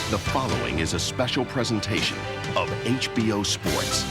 The following is a special presentation of HBO Sports.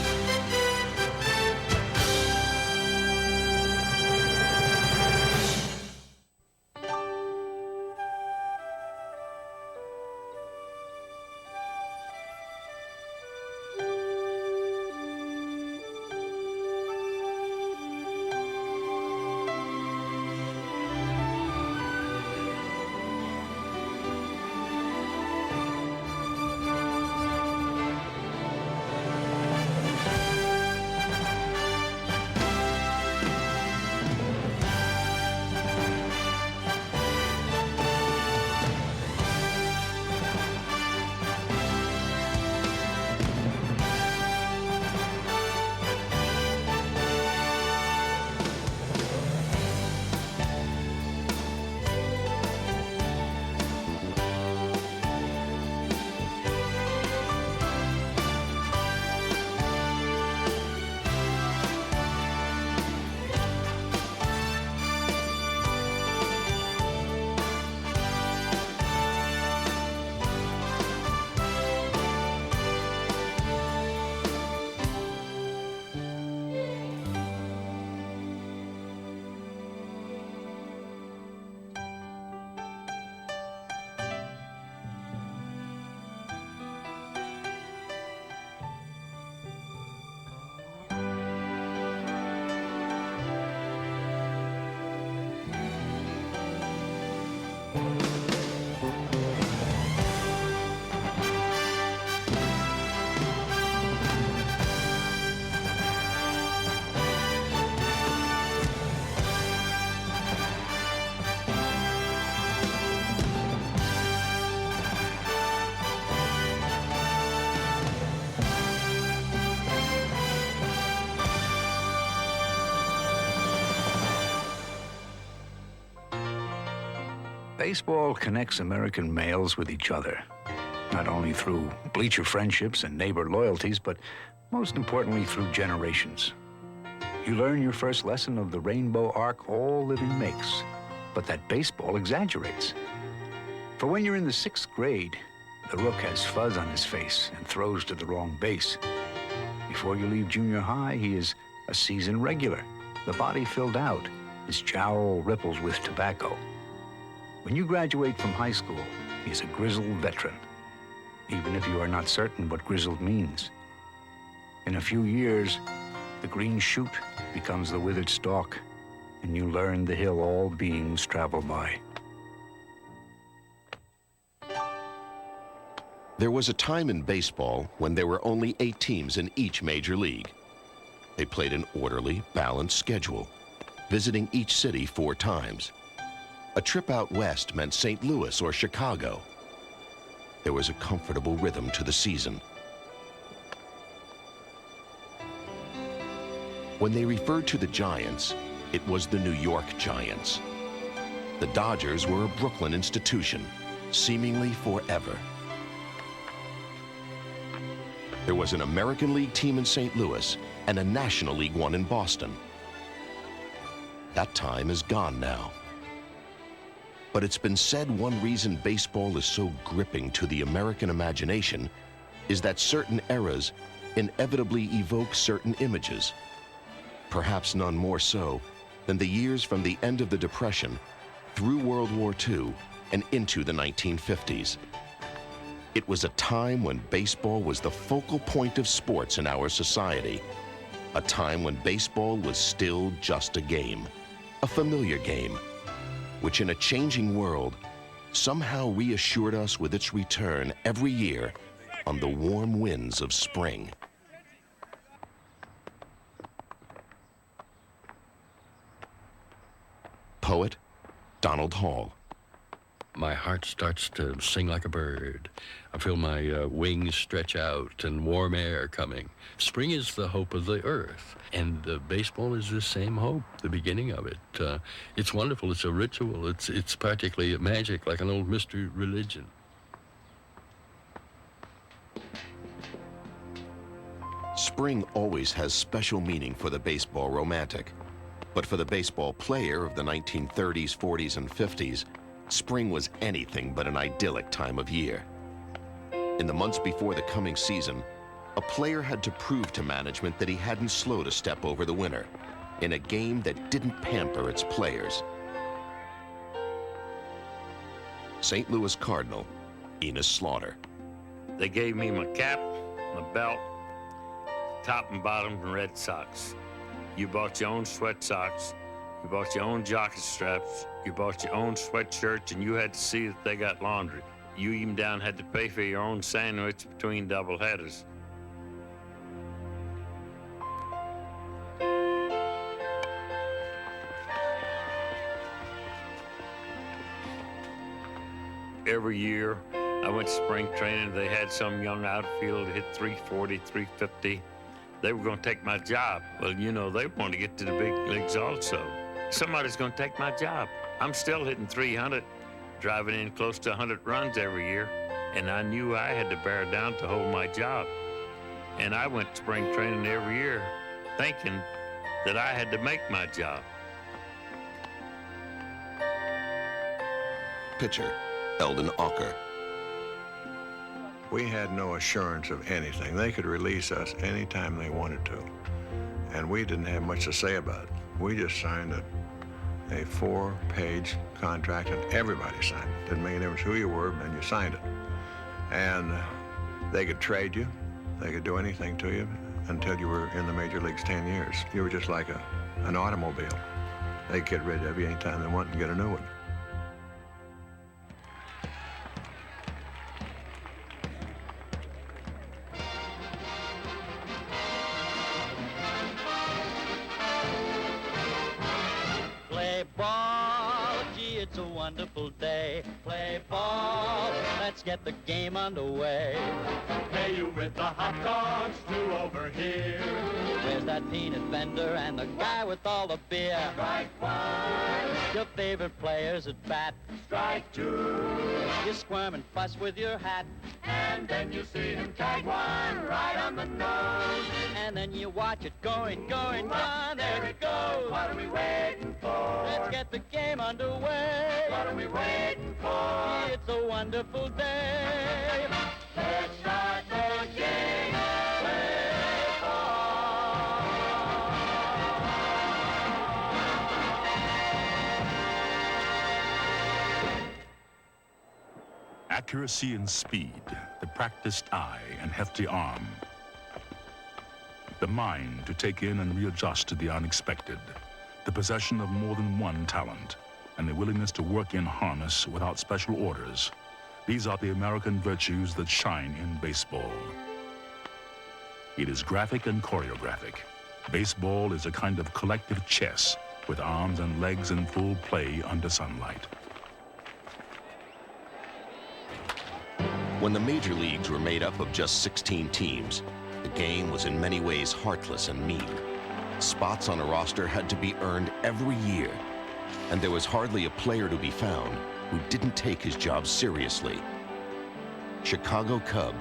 Baseball connects American males with each other, not only through bleacher friendships and neighbor loyalties, but most importantly through generations. You learn your first lesson of the rainbow arc all living makes, but that baseball exaggerates. For when you're in the 6th grade, the rook has fuzz on his face and throws to the wrong base. Before you leave junior high, he is a seasoned regular, the body filled out, his jowl ripples with tobacco. When you graduate from high school, he's a grizzled veteran, even if you are not certain what grizzled means. In a few years, the green shoot becomes the withered stalk, and you learn the hill all beings travel by. There was a time in baseball when there were only 8 teams in each major league. They played an orderly, balanced schedule, visiting each city 4 times. A trip out west meant St. Louis or Chicago. There was a comfortable rhythm to the season. When they referred to the Giants, it was the New York Giants. The Dodgers were a Brooklyn institution, seemingly forever. There was an American League team in St. Louis and a National League one in Boston. That time is gone now. But it's been said one reason baseball is so gripping to the American imagination is that certain eras inevitably evoke certain images. Perhaps none more so than the years from the end of the Depression through World War II and into the 1950s. It was a time when baseball was the focal point of sports in our society. A time when baseball was still just a game, a familiar game, which in a changing world somehow reassured us with its return every year on the warm winds of spring. Poet Donald Hall. My heart starts to sing like a bird. I feel my wings stretch out and warm air coming. Spring is the hope of the earth, and baseball is the same hope, the beginning of it. It's wonderful. It's a ritual. It's practically magic, like an old mystery religion. Spring always has special meaning for the baseball romantic. But for the baseball player of the 1930s, 40s, and 50s, spring was anything but an idyllic time of year. In the months before the coming season, a player had to prove to management that he hadn't slowed a step over the winner in a game that didn't pamper its players. St. Louis Cardinal, Enos Slaughter. They gave me my cap, my belt, top and bottom from Red Sox. You bought your own sweat socks, you bought your own jockey straps, you bought your own sweatshirts, and you had to see that they got laundry. You even down had to pay for your own sandwich between double headers. Every year, I went to spring training. They had some young outfielder hit 340, 350. They were going to take my job. Well, you know, they want to get to the big leagues also. Somebody's going to take my job. I'm still hitting 300, driving in close to 100 runs every year, and I knew I had to bear down to hold my job. And I went to spring training every year thinking that I had to make my job. Pitcher, Eldon Ocker. We had no assurance of anything. They could release us anytime they wanted to. And we didn't have much to say about it. We just signed a 4-page contract, and everybody signed it. Didn't make any difference who you were, and you signed it. And they could trade you. They could do anything to you until you were in the major leagues 10 years. You were just like an automobile. They could get rid of you anytime they want and get a new one. It's a wonderful day. Play ball, let's get the game underway. Pay you with the hot dogs, 2 over here. Where's that peanut vendor and the guy with all the beer? Strike 1. Your favorite players at bat. Strike 2. You squirm and fuss with your hat. And then you see him tag 1 right on the nose. And then you watch it going, going, on. There it goes. What are we waiting for? Let's get the game underway. What are we waiting for? It's a wonderful day. Let's start the game. Play ball. Accuracy and speed, the practiced eye and hefty arm. The mind to take in and readjust to the unexpected. The possession of more than one talent, and the willingness to work in harness without special orders. These are the American virtues that shine in baseball. It is graphic and choreographic. Baseball is a kind of collective chess with arms and legs in full play under sunlight. When the major leagues were made up of just 16 teams, the game was in many ways heartless and mean. Spots on a roster had to be earned every year, and there was hardly a player to be found who didn't take his job seriously. Chicago Cub,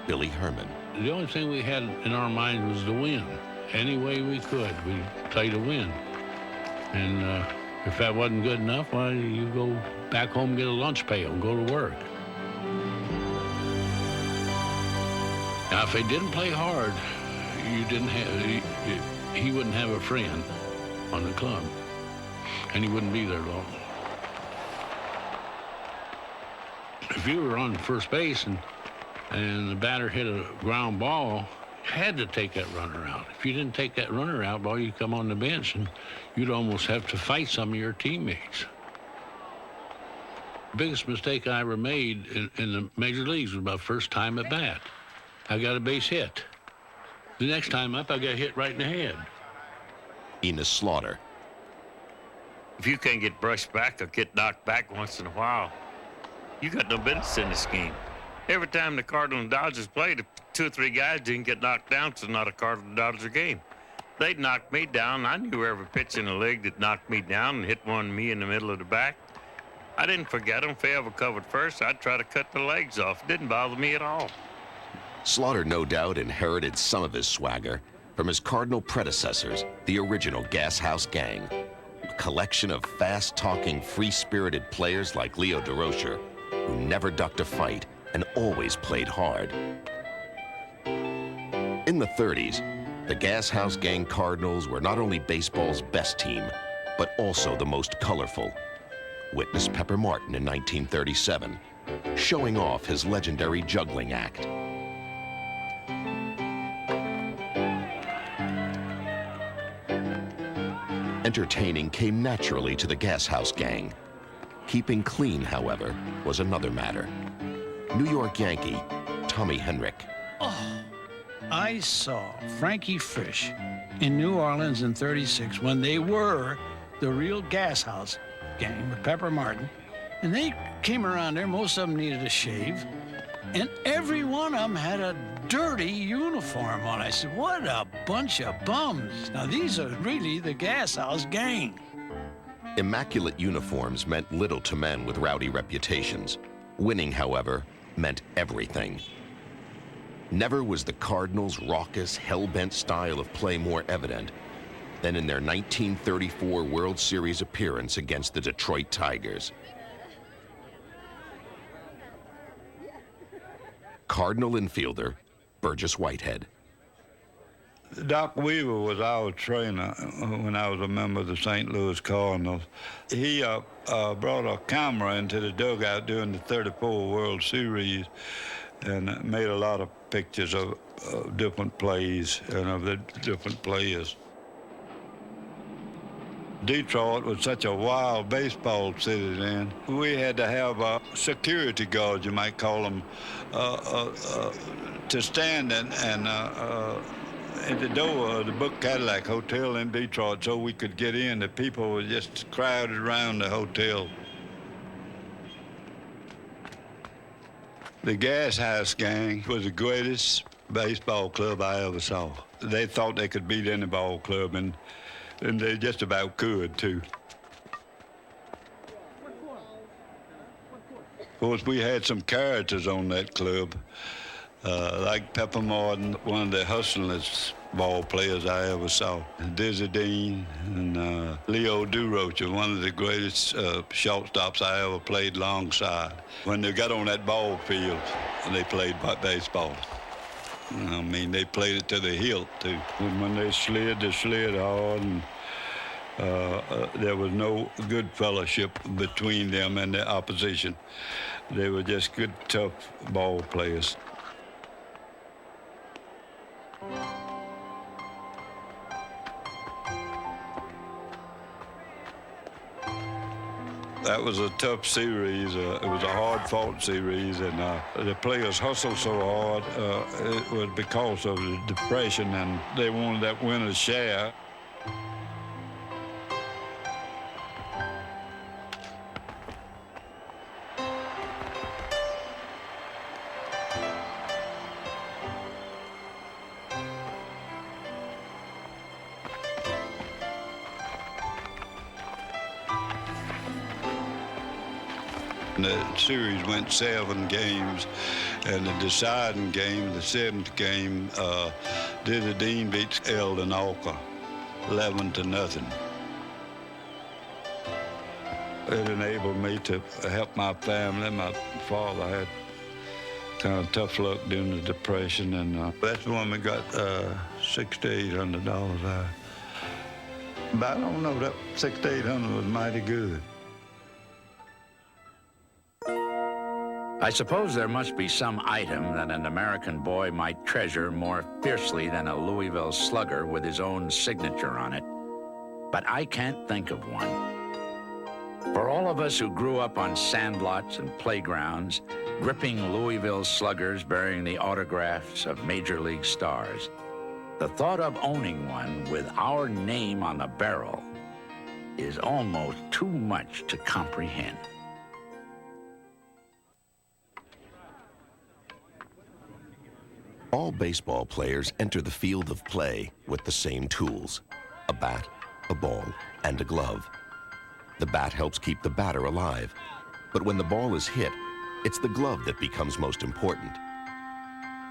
Billy Herman. The only thing we had in our mind was to win. Any way we could, we'd play to win. And if that wasn't good enough, well, you go back home, get a lunch pail, and go to work. Now, if they didn't play hard, you didn't have, he wouldn't have a friend on the club, and he wouldn't be there long. If you were on first base and the batter hit a ground ball, you had to take that runner out. If you didn't take that runner out, well, you'd come on the bench and you'd almost have to fight some of your teammates. The biggest mistake I ever made in the major leagues was my first time at bat. I got a base hit. The next time up, I got hit right in the head. Enos Slaughter. If you can't get brushed back or get knocked back once in a while, you got no business in this game. Every time the Cardinals and Dodgers played, if 2 or 3 guys didn't get knocked down, it's not a Cardinals and Dodgers game. They'd knock me down. I knew every pitch in the league that knocked me down and hit one me in the middle of the back. I didn't forget them. If they ever covered first, I'd try to cut the legs off. It didn't bother me at all. Slaughter no doubt inherited some of his swagger from his Cardinal predecessors, the original Gas House Gang, a collection of fast-talking, free-spirited players like Leo DeRocher, who never ducked a fight and always played hard. In the 30s, the Gas House Gang Cardinals were not only baseball's best team, but also the most colorful. Witness Pepper Martin in 1937, showing off his legendary juggling act. Entertaining came naturally to the Gas House Gang. Keeping clean, however, was another matter. New York Yankee Tommy Henrich. Oh, I saw Frankie Fish in New Orleans in '36 when they were the real Gas House Gang with Pepper Martin. And they came around there, most of them needed a shave, and every one of them had a dirty uniform on. I said, what a bunch of bums. Now, these are really the Gas House Gang. Immaculate uniforms meant little to men with rowdy reputations. Winning, however, meant everything. Never was the Cardinals' raucous, hell-bent style of play more evident than in their 1934 World Series appearance against the Detroit Tigers. Cardinal infielder Burgess Whitehead. Doc Weaver was our trainer when I was a member of the St. Louis Cardinals. He brought a camera into the dugout during the '34 World Series and made a lot of pictures of different plays and of the different players. Detroit was such a wild baseball city then. We had to have security guards, you might call them, to stand at the door of the Book Cadillac Hotel in Detroit so we could get in. The people were just crowded around the hotel. The Gas House Gang was the greatest baseball club I ever saw. They thought they could beat any ball club, and they just about could, too. Of course, we had some characters on that club, like Pepper Martin, one of the hustlingest ball players I ever saw. Dizzy Dean and Leo Durocher, one of the greatest shortstops I ever played alongside. When they got on that ball field, they played baseball. I mean, they played it to the hilt, too. And when they slid hard, and there was no good fellowship between them and the opposition. They were just good, tough ball players. That was a tough series. It was a hard-fought series, and the players hustled so hard. It was because of the depression, and they wanted that winner's share. The series went 7 games, and the deciding game, the 7th game, Dizzy Dean beats Eldon Alker 11-0. It enabled me to help my family. My father had kind of tough luck during the Depression, and that's when we got $6,800. But I don't know, that $6,800 was mighty good. I suppose there must be some item that an American boy might treasure more fiercely than a Louisville slugger with his own signature on it, but I can't think of one. For all of us who grew up on sandlots and playgrounds, gripping Louisville sluggers bearing the autographs of Major League stars, the thought of owning one with our name on the barrel is almost too much to comprehend. All baseball players enter the field of play with the same tools: a bat, a ball, and a glove. The bat helps keep the batter alive, but when the ball is hit, it's the glove that becomes most important.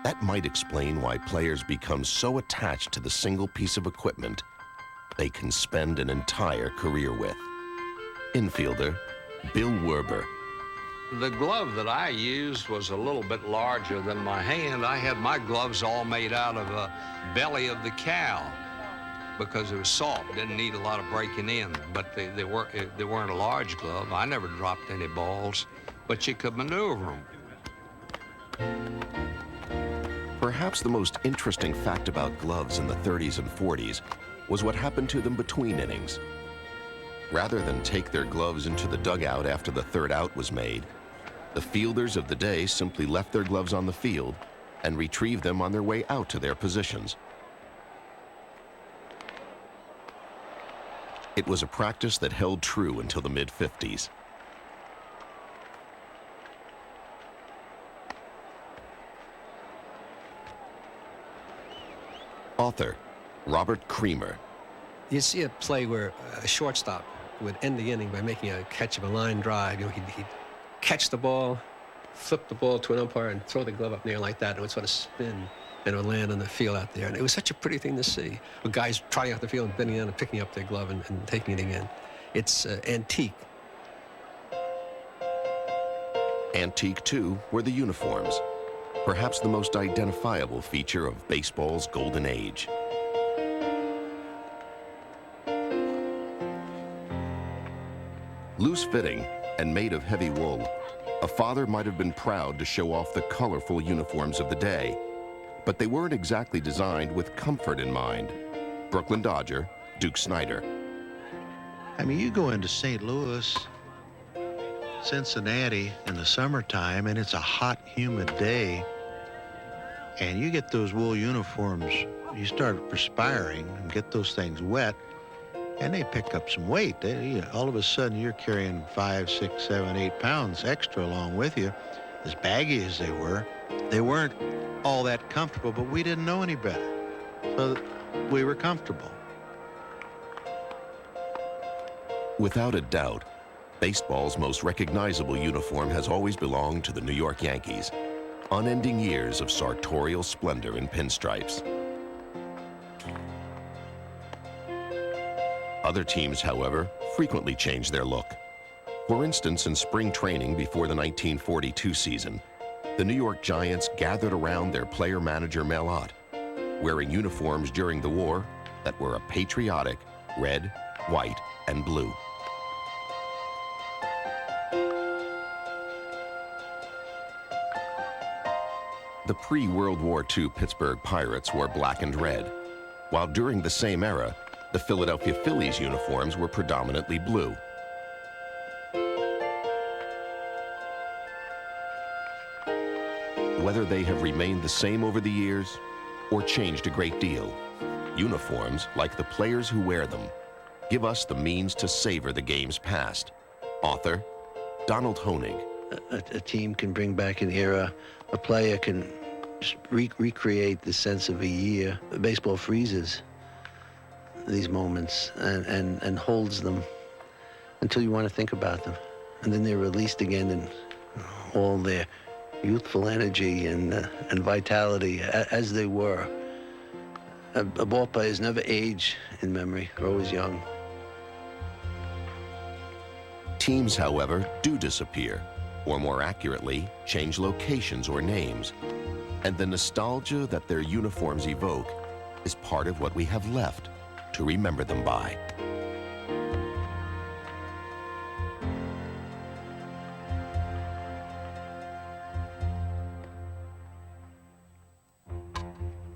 That might explain why players become so attached to the single piece of equipment they can spend an entire career with. Infielder Bill Werber. The glove that I used was a little bit larger than my hand. I had my gloves all made out of a belly of the cow because it was soft, didn't need a lot of breaking in, but they weren't a large glove. I never dropped any balls, but you could maneuver them. Perhaps the most interesting fact about gloves in the 30s and 40s was what happened to them between innings. Rather than take their gloves into the dugout after the third out was made, the fielders of the day simply left their gloves on the field and retrieved them on their way out to their positions. It was a practice that held true until the mid-50s. Author Robert Creamer. You see a play where a shortstop would end the inning by making a catch of a line drive. You know, he'd catch the ball, flip the ball to an umpire, and throw the glove up in the air like that, and it would sort of spin, and it would land on the field out there. And it was such a pretty thing to see, with guys trotting out the field and bending down and picking up their glove and taking it again. It's antique. Antique, too, were the uniforms, perhaps the most identifiable feature of baseball's golden age. Loose-fitting and made of heavy wool, a father might have been proud to show off the colorful uniforms of the day, but they weren't exactly designed with comfort in mind. Brooklyn Dodger, Duke Snider. I mean, you go into St. Louis, Cincinnati in the summertime, and it's a hot, humid day, and you get those wool uniforms, you start perspiring and get those things wet, and they pick up some weight. All of a sudden, you're carrying 5, 6, 7, 8 pounds extra along with you. As baggy as they were, they weren't all that comfortable, but we didn't know any better. So we were comfortable. Without a doubt, baseball's most recognizable uniform has always belonged to the New York Yankees. Unending years of sartorial splendor in pinstripes. Other teams, however, frequently change their look. For instance, in spring training before the 1942 season, the New York Giants gathered around their player-manager Mel Ott, wearing uniforms during the war that were a patriotic red, white, and blue. The pre-World War II Pittsburgh Pirates wore black and red, while during the same era, the Philadelphia Phillies uniforms were predominantly blue. Whether they have remained the same over the years or changed a great deal, uniforms, like the players who wear them, give us the means to savor the game's past. Author Donald Honig. A team can bring back an era. A player can just recreate the sense of a year. Baseball freezes these moments and holds them until you want to think about them. And then they're released again in all their youthful energy and vitality as they were. A ball players never age in memory. They're always young. Teams, however, do disappear, or more accurately, change locations or names. And the nostalgia that their uniforms evoke is part of what we have left to remember them by.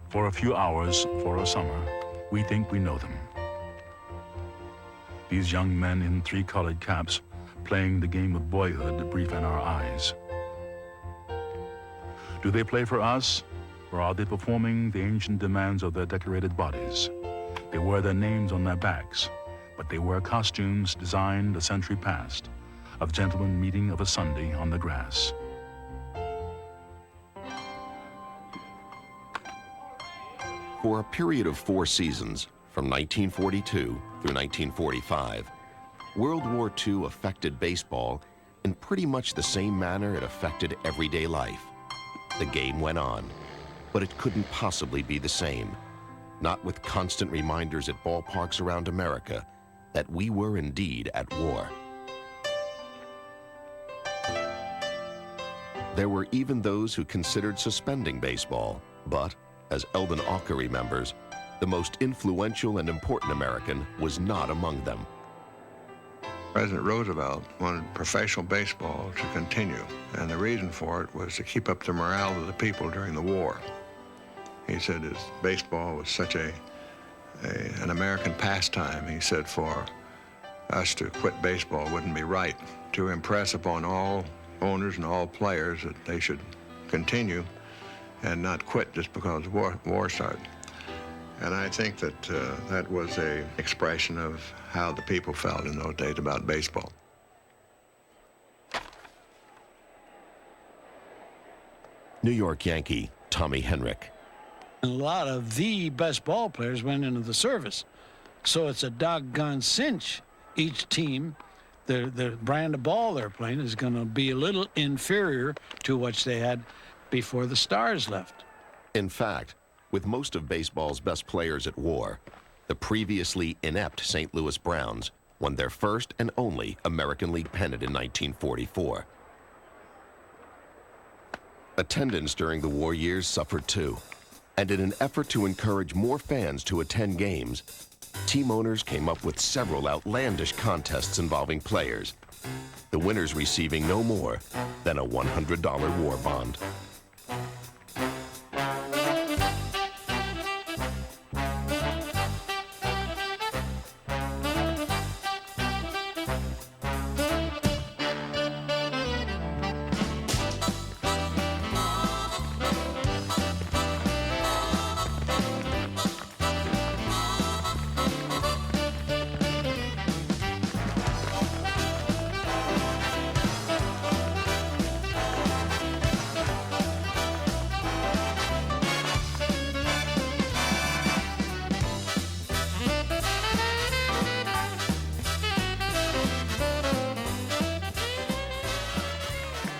For a few hours, for a summer, we think we know them. These young men in three-colored caps playing the game of boyhood brief in our eyes. Do they play for us, or are they performing the ancient demands of their decorated bodies? They wear their names on their backs, but they wear costumes designed a century past, of gentlemen meeting of a Sunday on the grass. For a period of 4 seasons, from 1942 through 1945, World War II affected baseball in pretty much the same manner it affected everyday life. The game went on, but it couldn't possibly be the same, not with constant reminders at ballparks around America that we were indeed at war. There were even those who considered suspending baseball, but, as Eldon Auker remembers, the most influential and important American was not among them. President Roosevelt wanted professional baseball to continue, and the reason for it was to keep up the morale of the people during the war. He said his baseball was such an American pastime. He said for us to quit baseball wouldn't be right. To impress upon all owners and all players that they should continue and not quit just because war started. And I think that that was an expression of how the people felt in those days about baseball. New York Yankee Tommy Henrich. A lot of the best ball players went into the service. So it's a doggone cinch. Each team, the brand of ball they're playing is going to be a little inferior to what they had before the Stars left. In fact, with most of baseball's best players at war, the previously inept St. Louis Browns won their first and only American League pennant in 1944. Attendance during the war years suffered too, and in an effort to encourage more fans to attend games, team owners came up with several outlandish contests involving players, the winners receiving no more than a $100 war bond.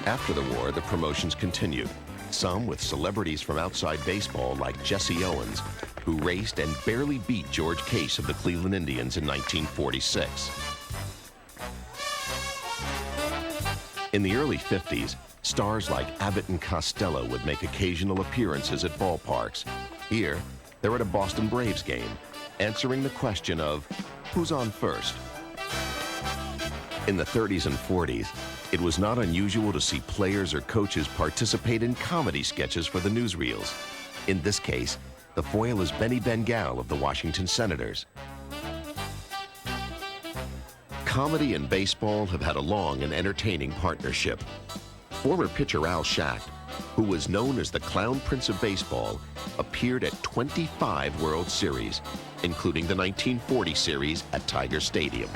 After the war, the promotions continued, some with celebrities from outside baseball like Jesse Owens, who raced and barely beat George Case of the Cleveland Indians in 1946. In the early 50s, stars like Abbott and Costello would make occasional appearances at ballparks. Here, they're at a Boston Braves game, answering the question of, who's on first? In the 30s and 40s, it was not unusual to see players or coaches participate in comedy sketches for the newsreels. In this case, the foil is Benny Bengal of the Washington Senators. Comedy and baseball have had a long and entertaining partnership. Former pitcher Al Schacht, who was known as the Clown Prince of Baseball, appeared at 25 World Series, including the 1940 series at Tiger Stadium.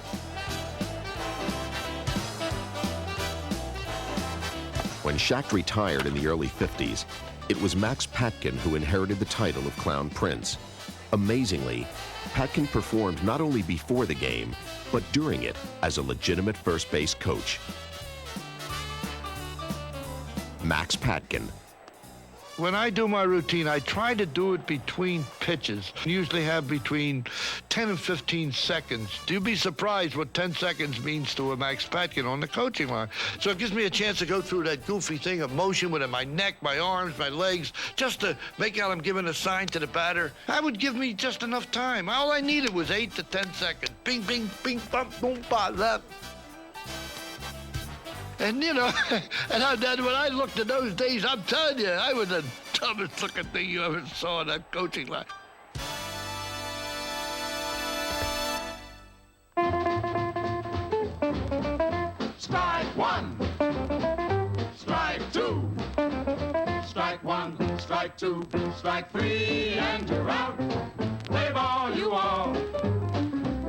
When Schacht retired in the early 50s, it was Max Patkin who inherited the title of Clown Prince. Amazingly, Patkin performed not only before the game, but during it as a legitimate first base coach. Max Patkin. When I do my routine, I try to do it between pitches. I usually have between 10 and 15 seconds. You'd be surprised what 10 seconds means to a Max Patkin on the coaching line. So it gives me a chance to go through that goofy thing of motion with my neck, my arms, my legs, just to make out I'm giving a sign to the batter. That would give me just enough time. All I needed was 8 to 10 seconds. Bing, bing, bing, bump, boom, ba, left. And, you know, when I looked at those days, I'm telling you, I was the dumbest looking thing you ever saw in that coaching line. Strike one. Strike two. Strike one. Strike two. Strike three, and you're out. Play ball, you all.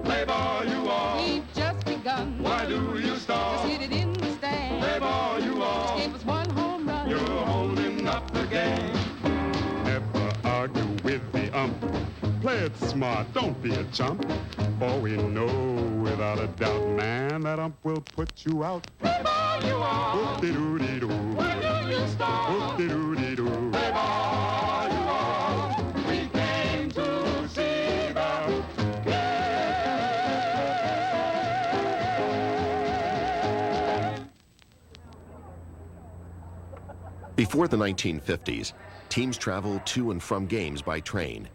Play ball, you all. We've just begun. Why do you stall? Just hit it in the stand. Play ball, you all. Just give us one home run. You're holding up the game. Never argue with the ump. Play it smart, don't be a chump. For we know without a doubt, man, that ump will put you out. Play ball, you all. Whoop-de-doo-dee-doo. Where do you stall? Whoop-de-doo-dee-doo. Play ball, you all. We came to see the game. Before the 1950s, teams traveled to and from games by train,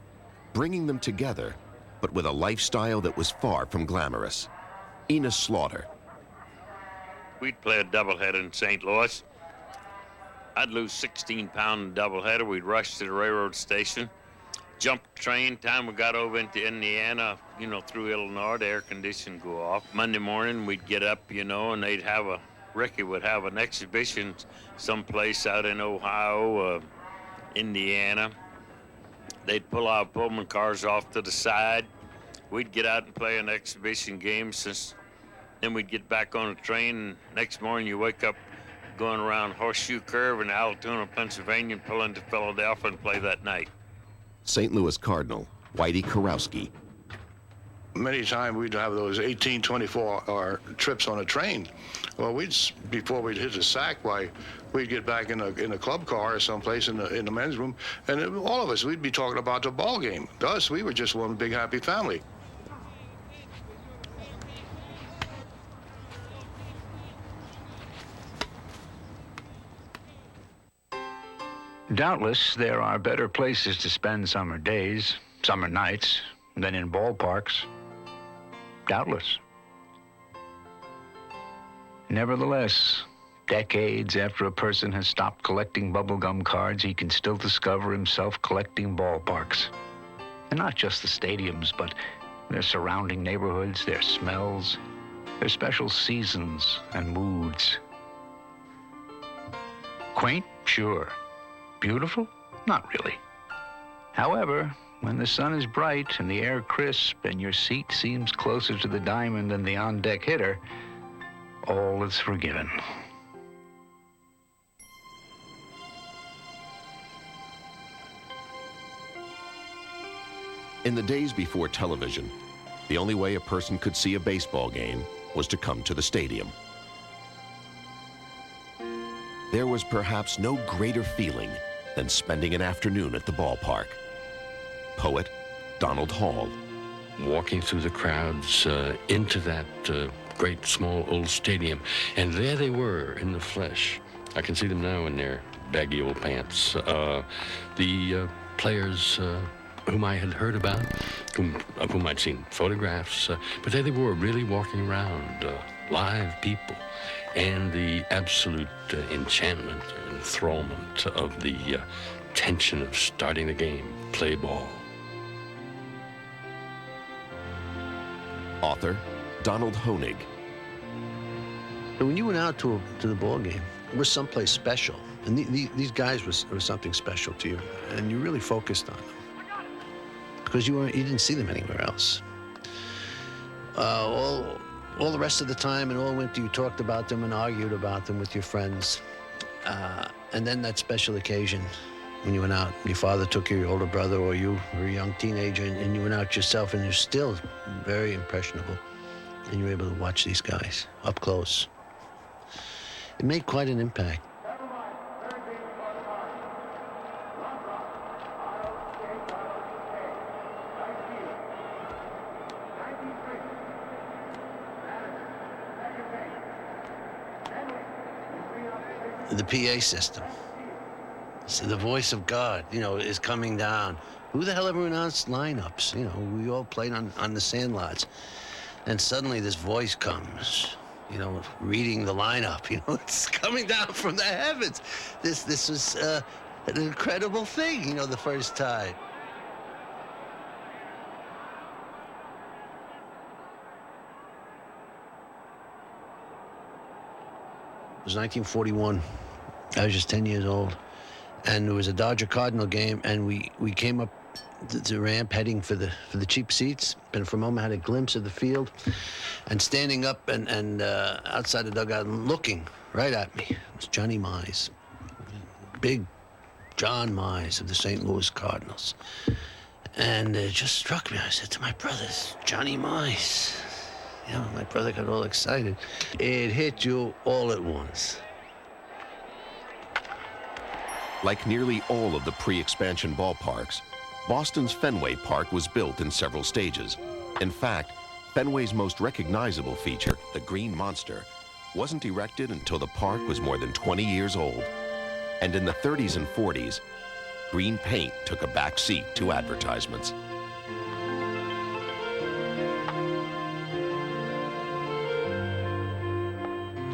bringing them together, but with a lifestyle that was far from glamorous. Enos Slaughter. We'd play a doubleheader in St. Louis. I'd lose 16-pound doubleheader. We'd rush to the railroad station, jump the train. Time we got over into Indiana, you know, through Illinois, the air conditioning go off. Monday morning, we'd get up, you know, and Ricky would have an exhibition someplace out in Ohio, Indiana. They'd pull our Pullman cars off to the side. We'd get out and play an exhibition game. Then we'd get back on the train. And next morning, you wake up going around Horseshoe Curve in Altoona, Pennsylvania, and pull into Philadelphia and play that night. St. Louis Cardinal, Whitey Kurowski. Many times we'd have those 18, 24-hour trips on a train. Well, before we'd hit the sack, we'd get back in a club car or someplace in the men's room, and all of us, we'd be talking about the ball game. To us, we were just one big happy family. Doubtless, there are better places to spend summer days, summer nights, than in ballparks. Doubtless. Nevertheless, decades after a person has stopped collecting bubblegum cards, he can still discover himself collecting ballparks. And not just the stadiums, but their surrounding neighborhoods, their smells, their special seasons and moods. Quaint? Sure. Beautiful? Not really. However, when the sun is bright and the air crisp and your seat seems closer to the diamond than the on-deck hitter, all is forgiven. In the days before television, the only way a person could see a baseball game was to come to the stadium. There was perhaps no greater feeling than spending an afternoon at the ballpark. Poet Donald Hall. Walking through the crowds into that great small old stadium, and there they were in the flesh. I can see them now in their baggy old pants. The players whom I had heard about, of whom I'd seen photographs, but there they were really walking around, live people, and the absolute enchantment and enthrallment of the tension of starting the game, play ball. Author Donald Honig. When you went out to the ball game, it was someplace special, and these guys were something special to you, and you really focused on them because you didn't see them anywhere else. All the rest of the time and all winter, you talked about them and argued about them with your friends, and then that special occasion when you went out, your father took your older brother, or you were a young teenager, and you went out yourself, and you're still very impressionable, and you were able to watch these guys up close. It made quite an impact. The PA system. So the voice of God, is coming down. Who the hell ever announced lineups? We all played on the sandlots. And suddenly this voice comes, reading the lineup. It's coming down from the heavens. This was an incredible thing, the first time. It was 1941. I was just 10 years old. And there was a Dodger Cardinal game, and we came up the ramp heading for the cheap seats. And for a moment, I had a glimpse of the field, and standing up and outside the dugout and looking right at me was Johnny Mize, big John Mize of the St. Louis Cardinals. And it just struck me. I said to my brothers, Johnny Mize. My brother got all excited. It hit you all at once. Like nearly all of the pre-expansion ballparks, Boston's Fenway Park was built in several stages. In fact, Fenway's most recognizable feature, the Green Monster, wasn't erected until the park was more than 20 years old. And in the 30s and 40s, green paint took a back seat to advertisements.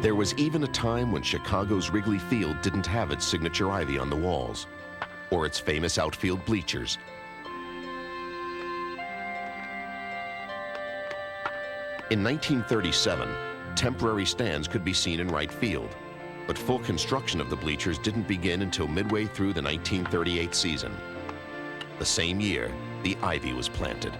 There was even a time when Chicago's Wrigley Field didn't have its signature ivy on the walls, or its famous outfield bleachers. In 1937, temporary stands could be seen in right field, but full construction of the bleachers didn't begin until midway through the 1938 season. The same year, the ivy was planted.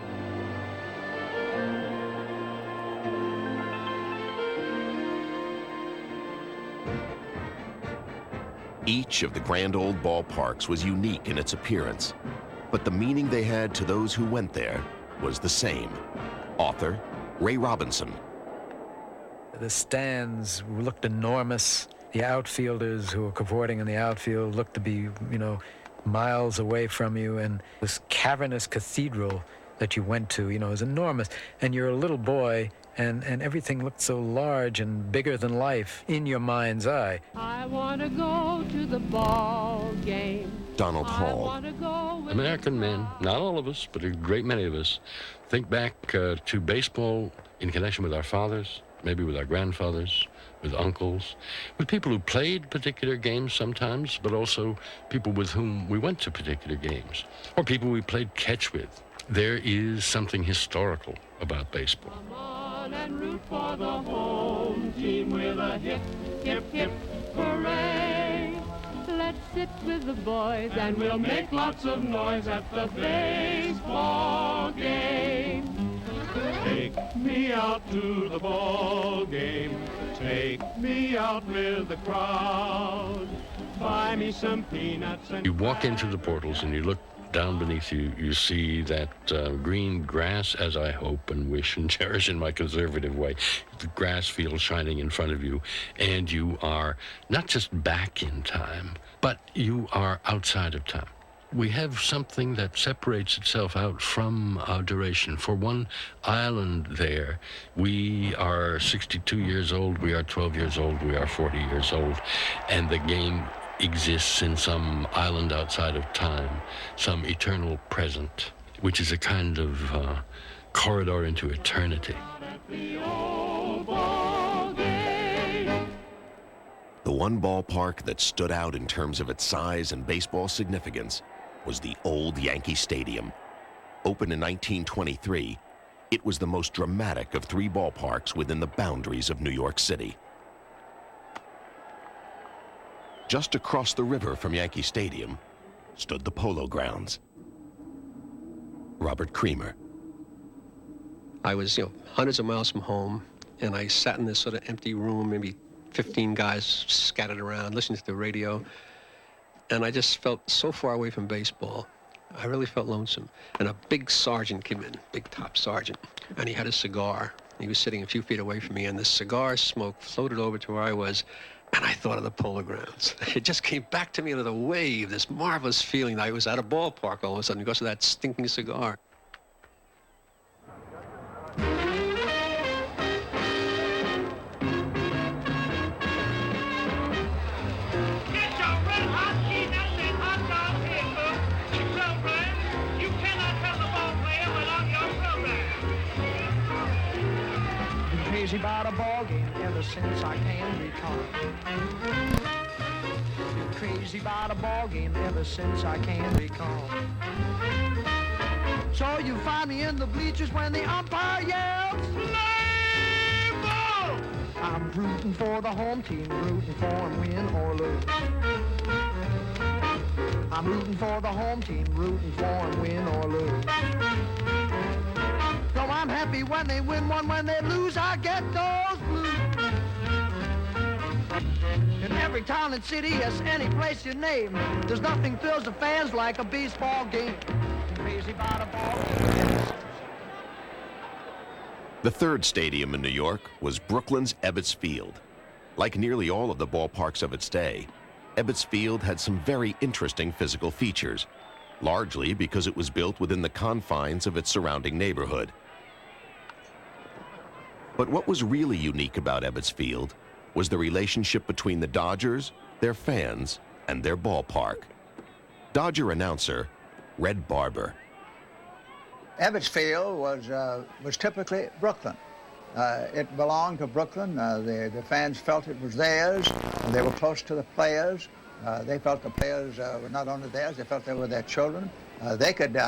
Each of the grand old ballparks was unique in its appearance, but the meaning they had to those who went there was the same. Author Ray Robinson. The stands looked enormous. The outfielders who were cavorting in the outfield looked to be, miles away from you. And this cavernous cathedral that you went to, is enormous. And you're a little boy, and everything looked so large and bigger than life in your mind's eye. I want to go to the ball game. Donald Hall. American men, not all of us, but a great many of us, think back to baseball in connection with our fathers, maybe with our grandfathers, with uncles, with people who played particular games sometimes, but also people with whom we went to particular games, or people we played catch with. There is something historical about baseball. Come on and root for the home team with a hip, hip, hip, hooray. Let's sit with the boys and we'll make lots of noise at the baseball game. Take me out to the ball game. Take me out with the crowd. Buy me some peanuts and You walk into the portals and you look down beneath you, you see that green grass, as I hope and wish and cherish in my conservative way, the grass field shining in front of you, and you are not just back in time, but you are outside of time. We have something that separates itself out from our duration. For one island there, we are 62 years old, we are 12 years old, we are 40 years old, and the game exists in some island outside of time, some eternal present, which is a kind of corridor into eternity. The one ballpark that stood out in terms of its size and baseball significance was the old Yankee Stadium. Opened in 1923, it was the most dramatic of three ballparks within the boundaries of New York City. Just across the river from Yankee Stadium stood the Polo Grounds. Robert Creamer. I was, hundreds of miles from home, and I sat in this sort of empty room, maybe 15 guys scattered around, listening to the radio, and I just felt so far away from baseball. I really felt lonesome. And a big sergeant came in, big top sergeant, and he had a cigar. He was sitting a few feet away from me, and the cigar smoke floated over to where I was, and I thought of the Polo Grounds. It just came back to me with a wave, this marvelous feeling that I was at a ballpark all of a sudden because of that stinking cigar. Crazy about a ball game ever since I can recall. Been crazy about a ball game ever since I can recall. So you find me in the bleachers when the umpire yells, "Play ball!" I'm rooting for the home team, rooting for them win or lose. I'm rooting for the home team, rooting for them win or lose. So I'm happy when they win one, when they lose, I get those blues. In every town and city, yes, any place you name, there's nothing thrills the fans like a baseball game. Crazy about a ball game. The third stadium in New York was Brooklyn's Ebbets Field. Like nearly all of the ballparks of its day, Ebbets Field had some very interesting physical features, largely because it was built within the confines of its surrounding neighborhood. But what was really unique about Ebbets Field was the relationship between the Dodgers, their fans, and their ballpark. Dodger announcer Red Barber. Ebbets Field was typically Brooklyn. It belonged to Brooklyn. The fans felt it was theirs. They were close to the players. They felt the players were not only theirs, they felt they were their children. They could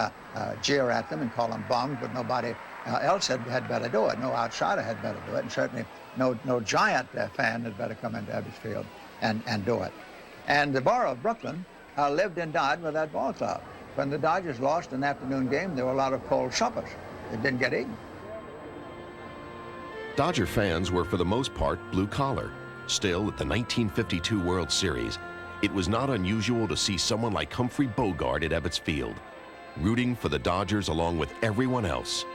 jeer at them and call them bums, but nobody else had better do it. No outsider had better do it, and certainly no giant fan had better come into Ebbets Field and do it. And the borough of Brooklyn lived and died with that ball club. When the Dodgers lost an afternoon game, there were a lot of cold suppers. It didn't get eaten. Dodger fans were for the most part blue-collar. Still, at the 1952 World Series, it was not unusual to see someone like Humphrey Bogart at Ebbets Field, rooting for the Dodgers along with everyone else,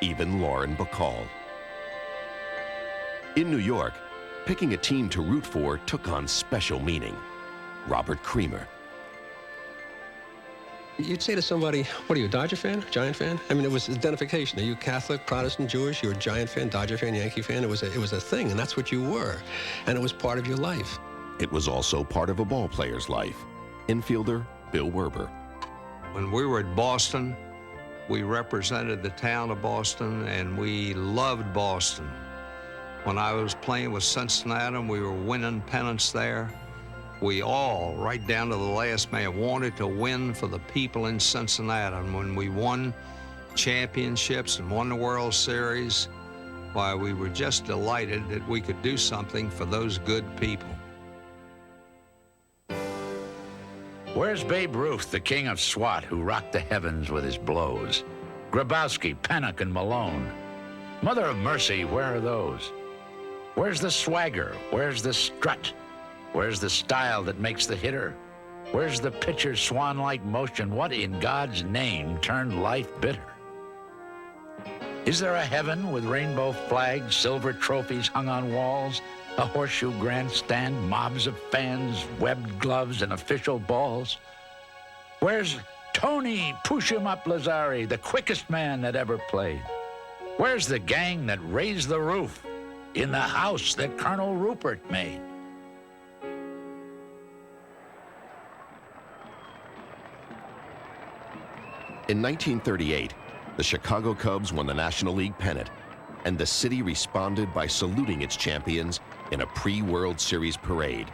even Lauren Bacall. In New York, picking a team to root for took on special meaning. Robert Creamer. You'd say to somebody, what are you, a Dodger fan, Giant fan? I mean, it was identification. Are you Catholic, Protestant, Jewish? You're a Giant fan, Dodger fan, Yankee fan? It was a thing, and that's what you were. And it was part of your life. It was also part of a ball player's life. Infielder Bill Werber. When we were at Boston, we represented the town of Boston, and we loved Boston. When I was playing with Cincinnati, we were winning pennants there. We all, right down to the last man, wanted to win for the people in Cincinnati. And when we won championships and won the World Series, why, we were just delighted that we could do something for those good people. Where's Babe Ruth, the king of SWAT, who rocked the heavens with his blows? Grabowski, Pennock, and Malone. Mother of mercy, where are those? Where's the swagger? Where's the strut? Where's the style that makes the hitter? Where's the pitcher's swan-like motion? What in God's name turned life bitter? Is there a heaven with rainbow flags, silver trophies hung on walls, a horseshoe grandstand, mobs of fans, webbed gloves, and official balls? Where's Tony Push-Him-Up Lazzari, the quickest man that ever played? Where's the gang that raised the roof in the house that Colonel Rupert made? In 1938, the Chicago Cubs won the National League pennant, and the city responded by saluting its champions in a pre-World Series parade.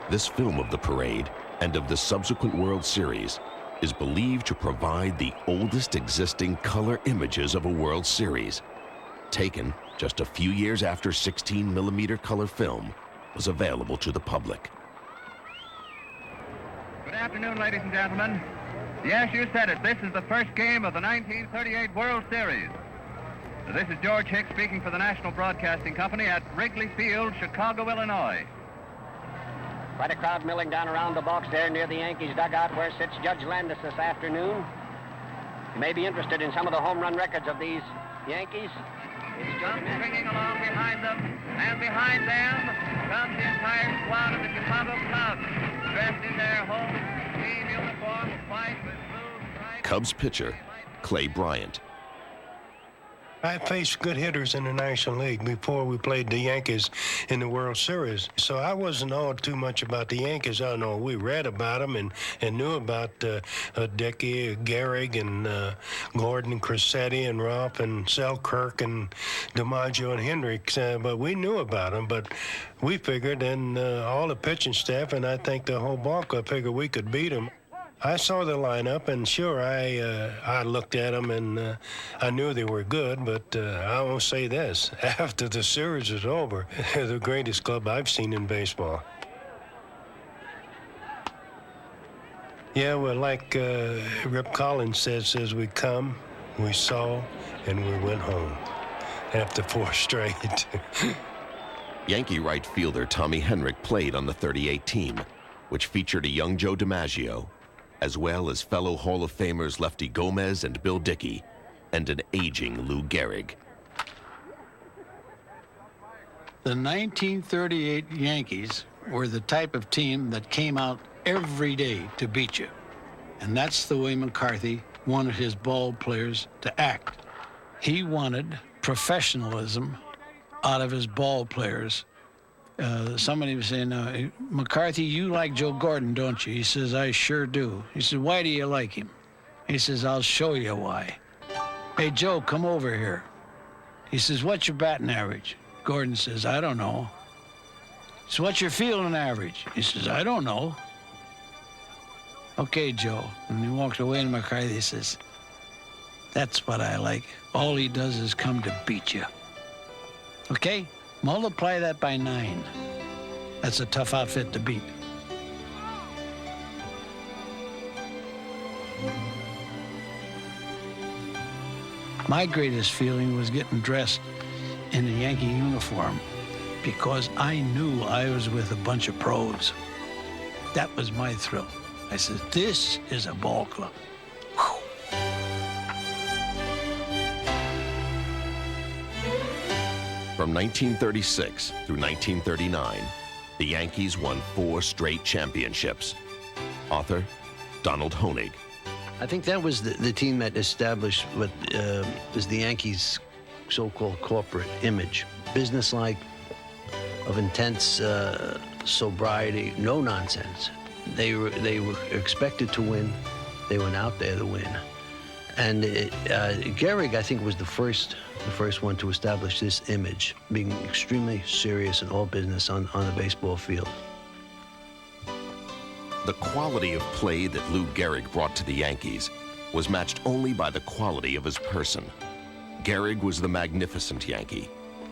This film of the parade and of the subsequent World Series is believed to provide the oldest existing color images of a World Series, taken just a few years after 16-millimeter color film was available to the public. Good afternoon, ladies and gentlemen. Yes, you said it. This is the first game of the 1938 World Series. This is George Hicks speaking for the National Broadcasting Company at Wrigley Field, Chicago, Illinois. Quite a crowd milling down around the box there near the Yankees dugout where sits Judge Landis this afternoon. You may be interested in some of the home run records of these Yankees. It's Judge swinging along behind them, and behind them comes the entire squad of the Chicago Cubs, dressed in their home team uniform of white with blue stripes. Cubs pitcher Clay Bryant. I faced good hitters in the National League before we played the Yankees in the World Series. So I wasn't all too much about the Yankees. I know we read about them and knew about Dickey, Gehrig, and Gordon, Crissetti, and Ralph, and Selkirk, and DiMaggio, and Hendricks. But we knew about them. But we figured, and all the pitching staff, and I think the whole ball club figured we could beat them. I saw the lineup, and sure, I looked at them, and I knew they were good, but I won't say this. After the series is over, they're the greatest club I've seen in baseball. Yeah, well, like Rip Collins says we come, we saw, and we went home after 4 straight. Yankee right fielder Tommy Henrich played on the 38 team, which featured a young Joe DiMaggio, as well as fellow Hall of Famers Lefty Gomez and Bill Dickey, and an aging Lou Gehrig. The 1938 Yankees were the type of team that came out every day to beat you. And that's the way McCarthy wanted his ball players to act. He wanted professionalism out of his ball players. Somebody was saying, McCarthy, you like Joe Gordon, don't you? He says, I sure do. He said, why do you like him? He says, I'll show you why. Hey, Joe, come over here. He says, what's your batting average? Gordon says, I don't know. So what's your fielding average? He says, I don't know. Okay, Joe. And he walked away, and McCarthy says, that's what I like. All he does is come to beat you. Okay? Multiply that by 9. That's a tough outfit to beat. My greatest feeling was getting dressed in a Yankee uniform because I knew I was with a bunch of pros. That was my thrill. I said, this is a ball club. From 1936 through 1939, the Yankees won 4 straight championships. Author, Donald Honig. I think that was the team that established what is the Yankees' so-called corporate image. Businesslike, of intense sobriety, no nonsense. They were expected to win. They went out there to win. And Gehrig, I think, was the first one to establish this image, being extremely serious in all business on the baseball field. The quality of play that Lou Gehrig brought to the Yankees was matched only by the quality of his person. Gehrig was the magnificent Yankee,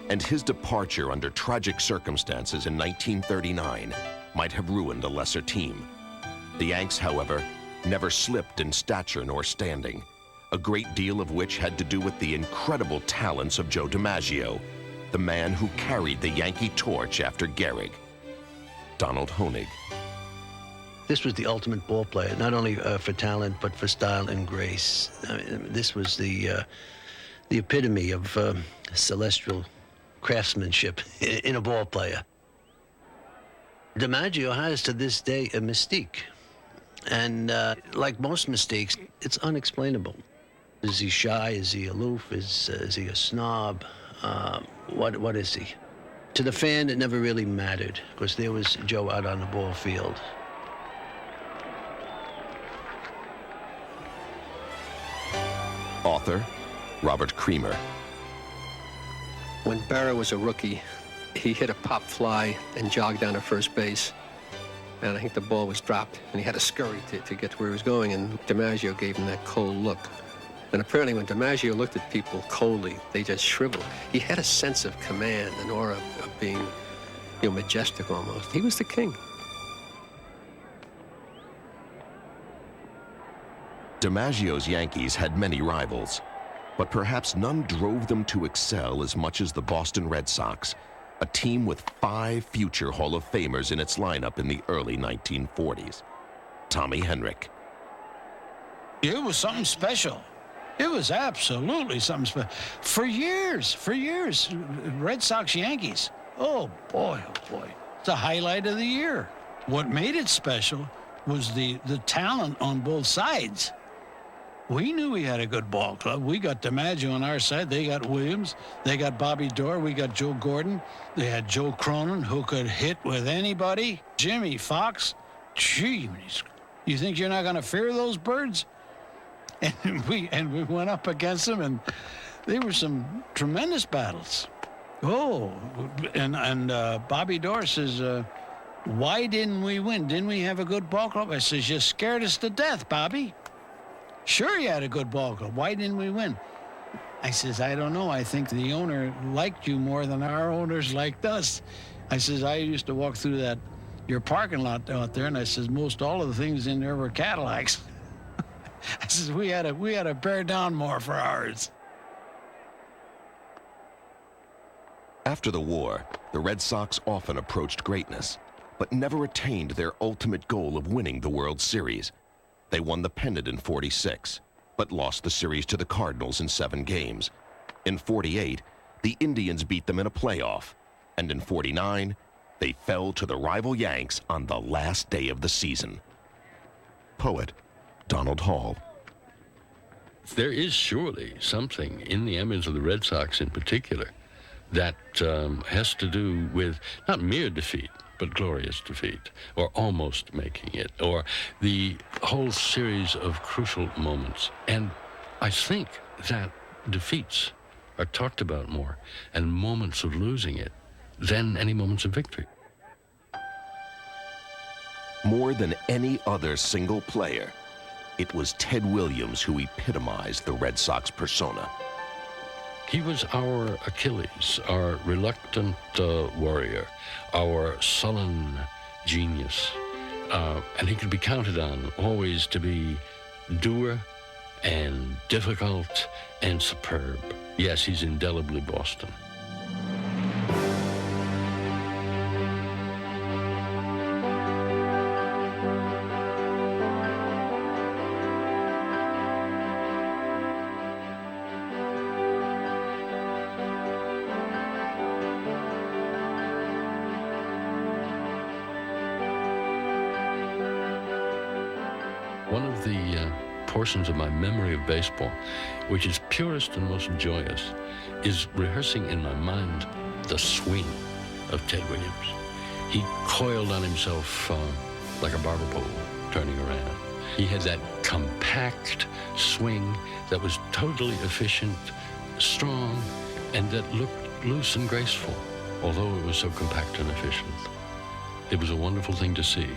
and his departure under tragic circumstances in 1939 might have ruined a lesser team. The Yanks, however, never slipped in stature nor standing, a great deal of which had to do with the incredible talents of Joe DiMaggio, the man who carried the Yankee torch after Gehrig. Donald Honig. This was the ultimate ball player, not only for talent, but for style and grace. I mean, this was the epitome of celestial craftsmanship in a ball player. DiMaggio has, to this day, a mystique. And like most mistakes, it's unexplainable. Is he shy? Is he aloof? Is he a snob? What is he? To the fan, it never really mattered, because there was Joe out on the ball field. Author, Robert Creamer. When Berra was a rookie, he hit a pop fly and jogged down to first base. And I think the ball was dropped, and he had to scurry to get to where he was going, and DiMaggio gave him that cold look. And apparently when DiMaggio looked at people coldly, they just shriveled. He had a sense of command, an aura of being, majestic almost. He was the king. DiMaggio's Yankees had many rivals, but perhaps none drove them to excel as much as the Boston Red Sox, a team with 5 future Hall of Famers in its lineup in the early 1940s. Tommy Henrik. It was something special. It was absolutely something special. For years, Red Sox Yankees. Oh boy. It's the highlight of the year. What made it special was the talent on both sides. We knew we had a good ball club. We got DiMaggio on our side. They got Williams. They got Bobby Doerr. We got Joe Gordon. They had Joe Cronin, who could hit with anybody. Jimmy Fox. Gee, you think you're not going to fear those birds? And we went up against them, and they were some tremendous battles. Oh, and Bobby Doerr says, why didn't we win? Didn't we have a good ball club? I says, you scared us to death, Bobby. Sure, you had a good ball club. Why didn't we win? I says, I don't know. I think the owner liked you more than our owners liked us. I says, I used to walk through your parking lot out there, and I says, most all of the things in there were Cadillacs. I says, we had to bear down more for ours. After the war, the Red Sox often approached greatness, but never attained their ultimate goal of winning the World Series. They won the pennant in '46, but lost the series to the Cardinals in 7 games. In '48, the Indians beat them in a playoff, and in '49, they fell to the rival Yanks on the last day of the season. Poet, Donald Hall. There is surely something in the image of the Red Sox in particular that has to do with not mere defeat, but glorious defeat, or almost making it, or the whole series of crucial moments. And I think that defeats are talked about more, and moments of losing it, than any moments of victory. More than any other single player, it was Ted Williams who epitomized the Red Sox persona. He was our Achilles, our reluctant warrior, our sullen genius. And he could be counted on always to be doer and difficult and superb. Yes, he's indelibly Boston. One of the portions of my memory of baseball, which is purest and most joyous, is rehearsing in my mind the swing of Ted Williams. He coiled on himself like a barber pole, turning around. He had that compact swing that was totally efficient, strong, and that looked loose and graceful, although it was so compact and efficient. It was a wonderful thing to see.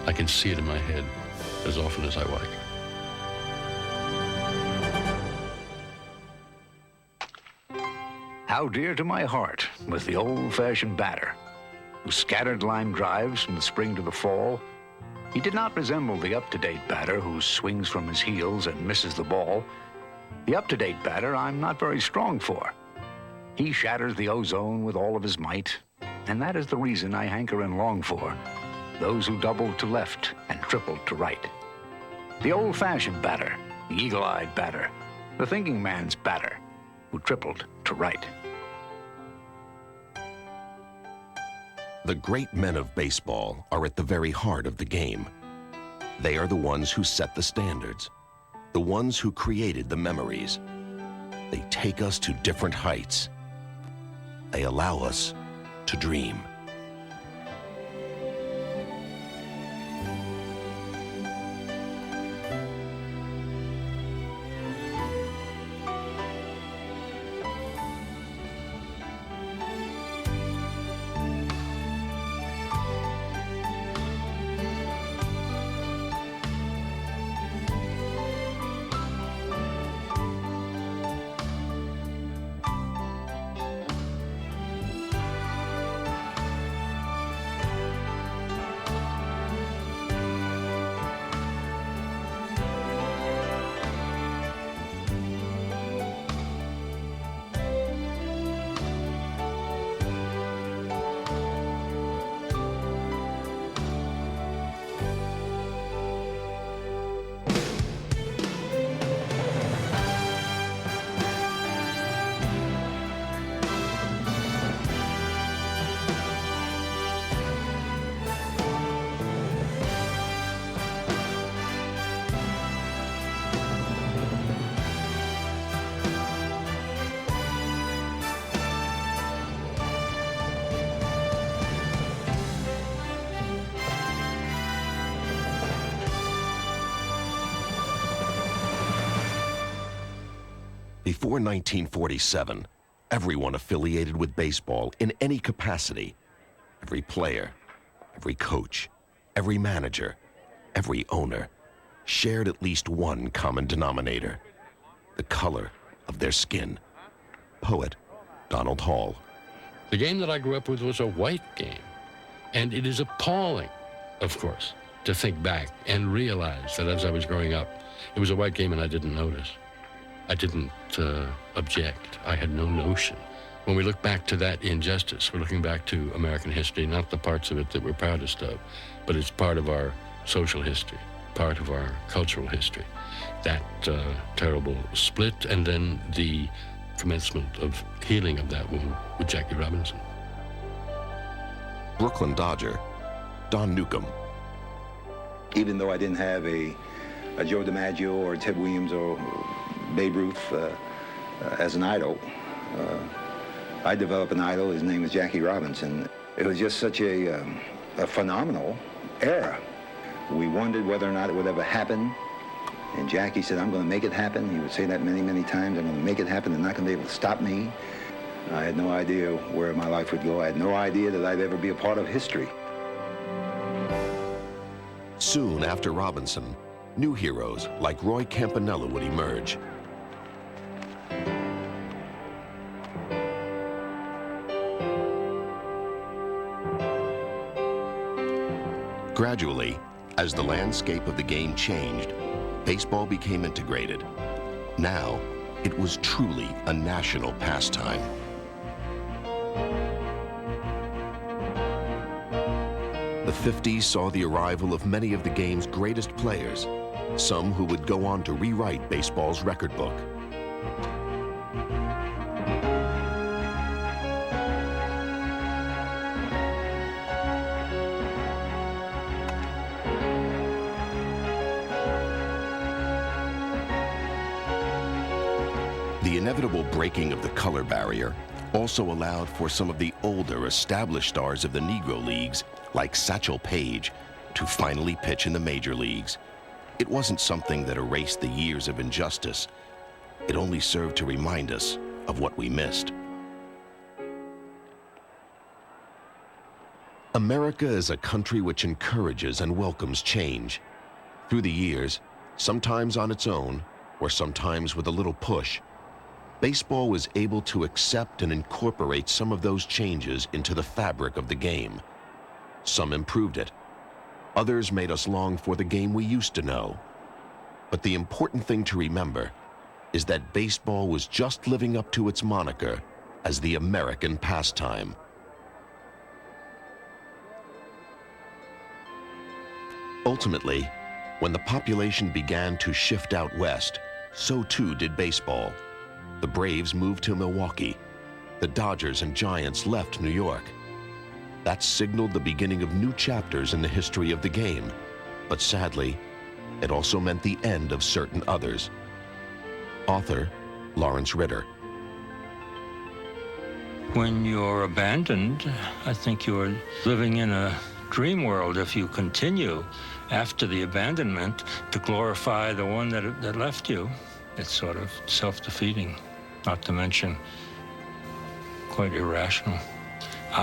I can see it in my head as often as I like. How dear to my heart was the old-fashioned batter, who scattered line drives from the spring to the fall. He did not resemble the up-to-date batter who swings from his heels and misses the ball. The up-to-date batter I'm not very strong for. He shatters the ozone with all of his might, and that is the reason I hanker and long for those who doubled to left and tripled to right. The old-fashioned batter, the eagle-eyed batter, the thinking man's batter, who tripled to right. The great men of baseball are at the very heart of the game. They are the ones who set the standards, the ones who created the memories. They take us to different heights. They allow us to dream. Before 1947, everyone affiliated with baseball in any capacity, every player, every coach, every manager, every owner, shared at least one common denominator: the color of their skin. Poet Donald Hall. The game that I grew up with was a white game. And it is appalling, of course, to think back and realize that as I was growing up, it was a white game and I didn't notice. I didn't object. I had no notion. When we look back to that injustice, we're looking back to American history, not the parts of it that we're proudest of, but it's part of our social history, part of our cultural history. That terrible split, and then the commencement of healing of that wound with Jackie Robinson. Brooklyn Dodger, Don Newcomb. Even though I didn't have a Joe DiMaggio or Ted Williams or Babe Ruth as an idol, I developed an idol. His name was Jackie Robinson. It was just such a phenomenal era. We wondered whether or not it would ever happen. And Jackie said, I'm going to make it happen. He would say that many, many times. I'm going to make it happen. They're not going to be able to stop me. I had no idea where my life would go. I had no idea that I'd ever be a part of history. Soon after Robinson, new heroes like Roy Campanella would emerge. Gradually, as the landscape of the game changed, baseball became integrated. Now, it was truly a national pastime. The 50s saw the arrival of many of the game's greatest players, some who would go on to rewrite baseball's record book. The inevitable breaking of the color barrier also allowed for some of the older, established stars of the Negro Leagues, like Satchel Paige, to finally pitch in the major leagues. It wasn't something that erased the years of injustice. It only served to remind us of what we missed. America is a country which encourages and welcomes change. Through the years, sometimes on its own, or sometimes with a little push, baseball was able to accept and incorporate some of those changes into the fabric of the game. Some improved it. Others made us long for the game we used to know. But the important thing to remember is that baseball was just living up to its moniker as the American pastime. Ultimately, when the population began to shift out west, so too did baseball. The Braves moved to Milwaukee. The Dodgers and Giants left New York. That signaled the beginning of new chapters in the history of the game. But sadly, it also meant the end of certain others. Author Lawrence Ritter. When you're abandoned, I think you're living in a dream world if you continue after the abandonment to glorify the one that left you. It's sort of self-defeating, not to mention quite irrational.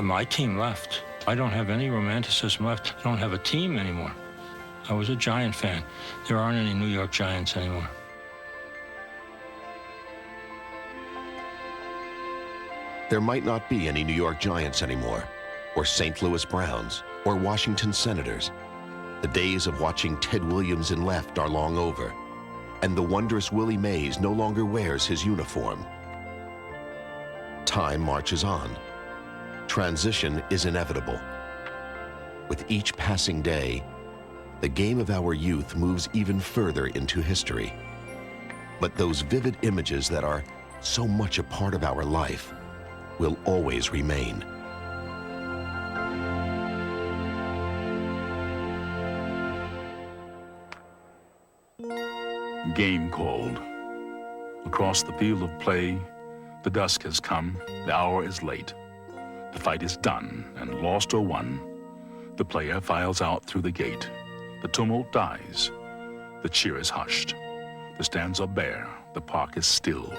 My team left. I don't have any romanticism left. I don't have a team anymore. I was a Giant fan. There aren't any New York Giants anymore. There might not be any New York Giants anymore, or St. Louis Browns, or Washington Senators. The days of watching Ted Williams in left are long over, and the wondrous Willie Mays no longer wears his uniform. Time marches on. Transition is inevitable. With each passing day, the game of our youth moves even further into history. But those vivid images that are so much a part of our life will always remain. Game called. Across the field of play, the dusk has come, the hour is late. The fight is done, and lost or won. The player files out through the gate. The tumult dies. The cheer is hushed. The stands are bare. The park is still.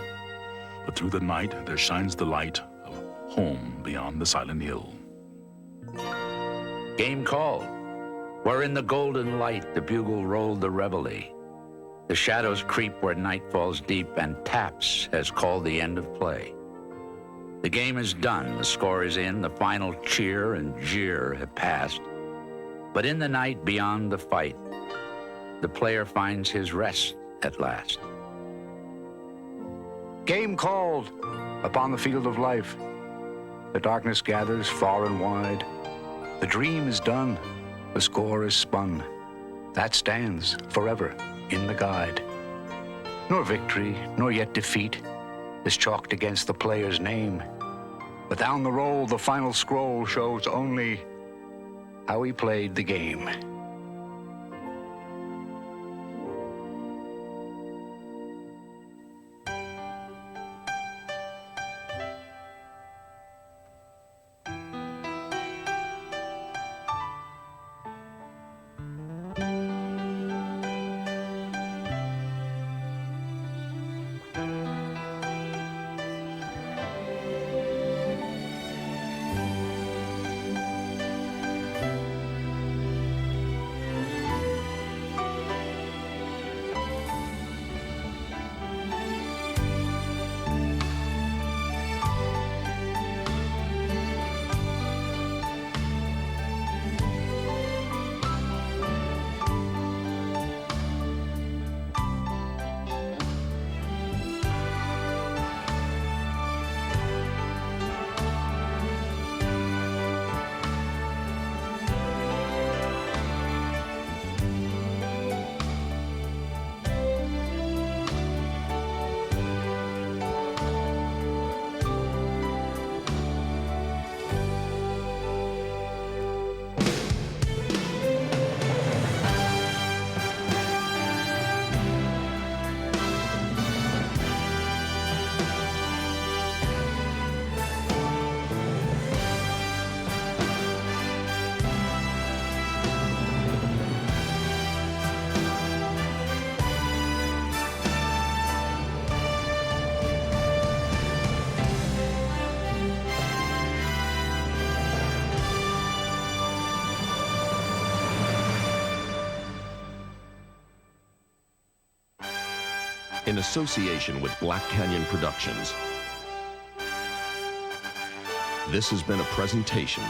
But through the night there shines the light of home beyond the silent hill. Game called. Where in the golden light the bugle rolled the reveille. The shadows creep where night falls deep, and taps has called the end of play. The game is done, the score is in, the final cheer and jeer have passed. But in the night beyond the fight, the player finds his rest at last. Game called upon the field of life. The darkness gathers far and wide. The dream is done, the score is spun. That stands forever in the guide. Nor victory, nor yet defeat is chalked against the player's name. But down the roll, the final scroll shows only how he played the game. in association with Black Canyon Productions. This has been a presentation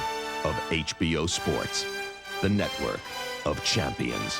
of HBO Sports, the network of champions.